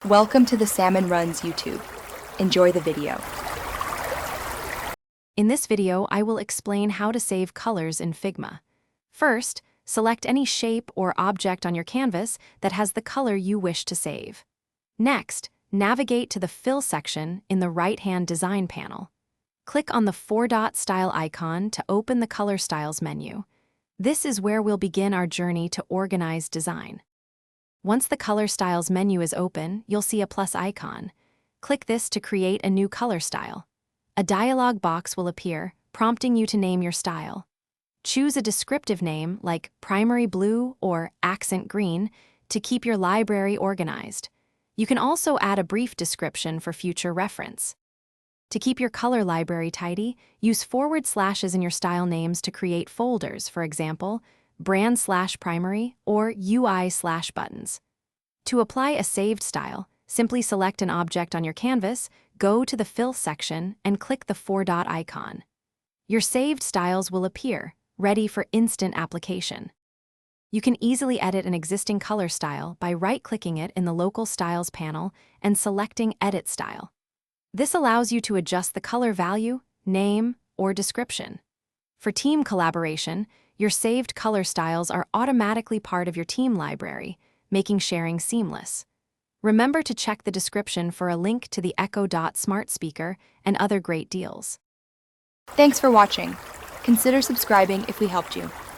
Welcome to the Salmon Runs YouTube. Enjoy the video. In this video, I will explain how to save colors in Figma. First, select any shape or object on your canvas that has the color you wish to save. Next, navigate to the Fill section in the right-hand Design panel. Click on the four-dot style icon to open the Color Styles menu. This is where we'll begin our journey to organized design. Once the Color Styles menu is open, you'll see a plus icon. Click this to create a new color style. A dialog box will appear, prompting you to name your style. Choose a descriptive name like Primary Blue or Accent Green to keep your library organized. You can also add a brief description for future reference. To keep your color library tidy, use forward slashes in your style names to create folders, for example, brand/primary or UI/buttons. To apply a saved style, simply select an object on your canvas, go to the Fill section, and click the four-dot icon. Your saved styles will appear, ready for instant application. You can easily edit an existing color style by right-clicking it in the Local Styles panel and selecting Edit Style. This allows you to adjust the color value, name, or description. For team collaboration, your saved color styles are automatically part of your team library, making sharing seamless. Remember to check the description for a link to the Echo Dot smart speaker and other great deals. Thanks for watching. Consider subscribing if we helped you.